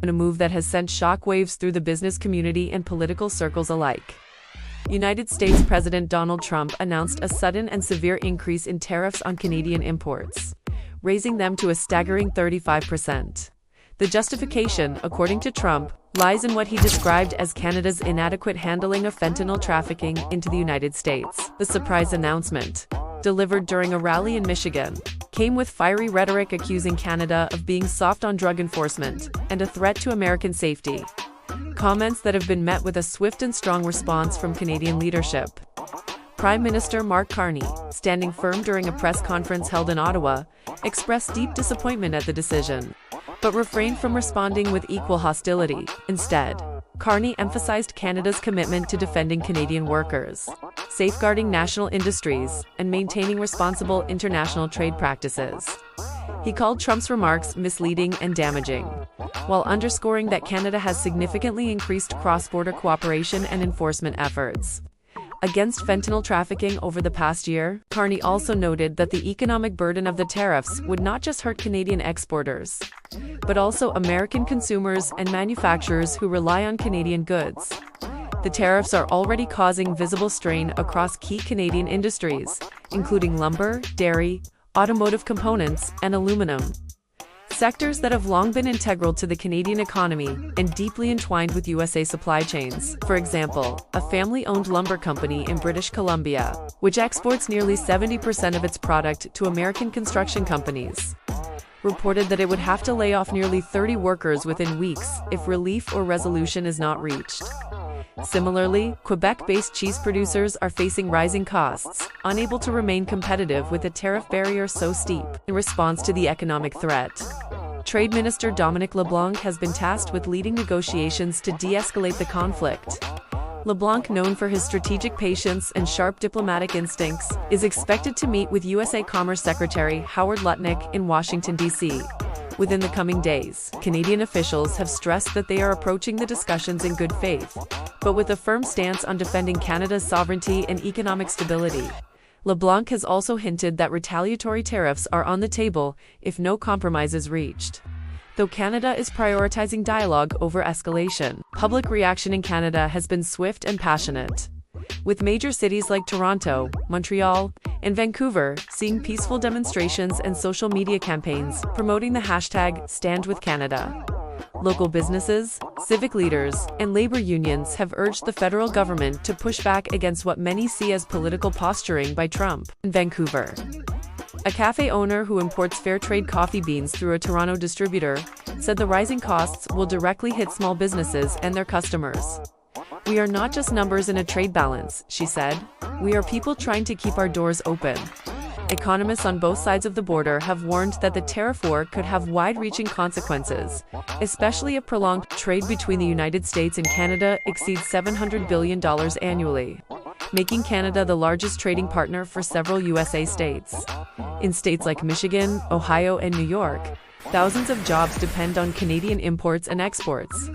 in a move that has sent shockwaves through the business community and political circles alike. United States President Donald Trump announced a sudden and severe increase in tariffs on Canadian imports, raising them to a staggering 35%. The justification, according to Trump, lies in what he described as Canada's inadequate handling of fentanyl trafficking into the United States. The surprise announcement, delivered during a rally in Michigan, came with fiery rhetoric accusing Canada of being soft on drug enforcement and a threat to American safety. Comments that have been met with a swift and strong response from Canadian leadership. Prime Minister Mark Carney, standing firm during a press conference held in Ottawa, expressed deep disappointment at the decision, but refrained from responding with equal hostility. Instead, Carney emphasized Canada's commitment to defending Canadian workers, safeguarding national industries, and maintaining responsible international trade practices. He called Trump's remarks misleading and damaging, while underscoring that Canada has significantly increased cross-border cooperation and enforcement efforts against fentanyl trafficking over the past year. Carney also noted that the economic burden of the tariffs would not just hurt Canadian exporters, but also American consumers and manufacturers who rely on Canadian goods. The tariffs are already causing visible strain across key Canadian industries, including lumber, dairy, automotive components, and aluminum. Sectors that have long been integral to the Canadian economy and deeply entwined with USA supply chains. For example, a family-owned lumber company in British Columbia, which exports nearly 70% of its product to American construction companies, reported that it would have to lay off nearly 30 workers within weeks if relief or resolution is not reached. Similarly, Quebec-based cheese producers are facing rising costs, unable to remain competitive with a tariff barrier so steep. In response to the economic threat, Trade Minister Dominic LeBlanc has been tasked with leading negotiations to de-escalate the conflict. LeBlanc, known for his strategic patience and sharp diplomatic instincts, is expected to meet with USA Commerce Secretary Howard Lutnick in Washington, D.C. within the coming days. Canadian officials have stressed that they are approaching the discussions in good faith, but with a firm stance on defending Canada's sovereignty and economic stability. LeBlanc has also hinted that retaliatory tariffs are on the table if no compromise is reached. Though Canada is prioritizing dialogue over escalation, public reaction in Canada has been swift and passionate, with major cities like Toronto, Montreal, and Vancouver seeing peaceful demonstrations and social media campaigns promoting the hashtag #StandWithCanada. Local businesses, civic leaders, and labor unions have urged the federal government to push back against what many see as political posturing by Trump. In Vancouver, a cafe owner who imports fair trade coffee beans through a Toronto distributor said the rising costs will directly hit small businesses and their customers. "We are not just numbers in a trade balance," she said. "We are people trying to keep our doors open." Economists on both sides of the border have warned that the tariff war could have wide-reaching consequences, especially if prolonged trade between the United States and Canada exceeds $700 billion annually, making Canada the largest trading partner for several USA states. In states like Michigan, Ohio, and New York, thousands of jobs depend on Canadian imports and exports.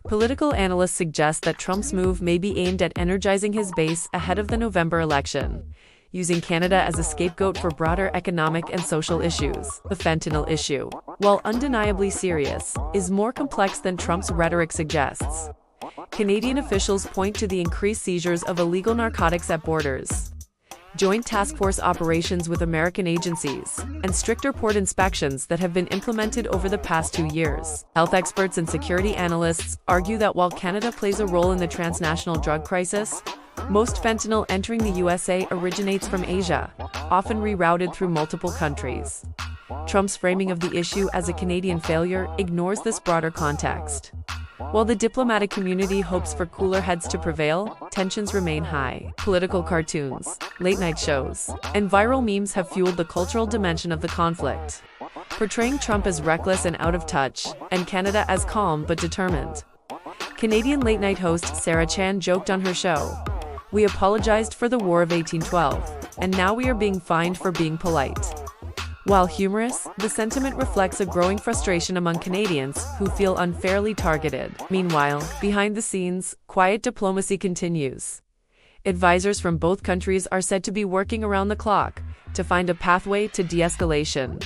Political analysts suggest that Trump's move may be aimed at energizing his base ahead of the November election, using Canada as a scapegoat for broader economic and social issues. The fentanyl issue, while undeniably serious, is more complex than Trump's rhetoric suggests. Canadian officials point to the increased seizures of illegal narcotics at borders, joint task force operations with American agencies, and stricter port inspections that have been implemented over the past 2 years. Health experts and security analysts argue that while Canada plays a role in the transnational drug crisis, most fentanyl entering the USA originates from Asia, often rerouted through multiple countries. Trump's framing of the issue as a Canadian failure ignores this broader context. While the diplomatic community hopes for cooler heads to prevail, tensions remain high. Political cartoons, late-night shows, and viral memes have fueled the cultural dimension of the conflict, portraying Trump as reckless and out of touch, and Canada as calm but determined. Canadian late-night host Sarah Chan joked on her show, "We apologized for the War of 1812, and now we are being fined for being polite." While humorous, the sentiment reflects a growing frustration among Canadians who feel unfairly targeted. Meanwhile, behind the scenes, quiet diplomacy continues. Advisors from both countries are said to be working around the clock to find a pathway to de-escalation.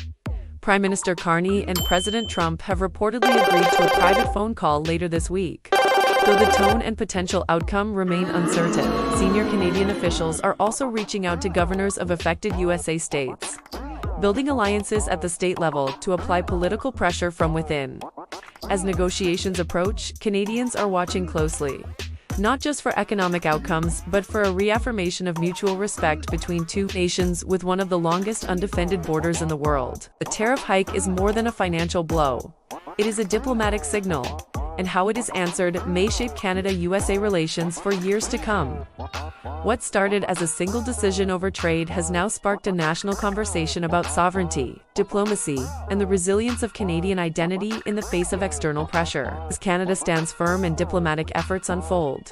Prime Minister Carney and President Trump have reportedly agreed to a private phone call later this week. Though the tone and potential outcome remain uncertain, senior Canadian officials are also reaching out to governors of affected USA states, building alliances at the state level to apply political pressure from within. As negotiations approach, Canadians are watching closely, not just for economic outcomes, but for a reaffirmation of mutual respect between two nations with one of the longest undefended borders in the world. The tariff hike is more than a financial blow. It is a diplomatic signal, and how it is answered may shape Canada-USA relations for years to come. What started as a single decision over trade has now sparked a national conversation about sovereignty, diplomacy, and the resilience of Canadian identity in the face of external pressure. As Canada stands firm and diplomatic efforts unfold,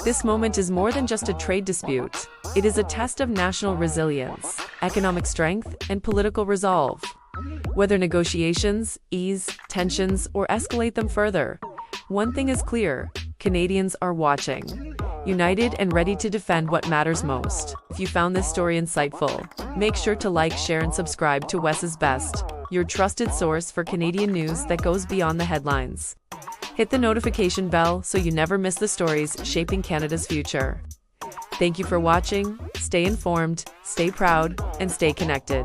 this moment is more than just a trade dispute. It is a test of national resilience, economic strength, and political resolve. Whether negotiations ease tensions or escalate them further, one thing is clear: Canadians are watching, united and ready to defend what matters most. If you found this story insightful, make sure to like, share, and subscribe to Wes's Best, your trusted source for Canadian news that goes beyond the headlines. Hit the notification bell so you never miss the stories shaping Canada's future. Thank you for watching. Stay informed, stay proud, and stay connected.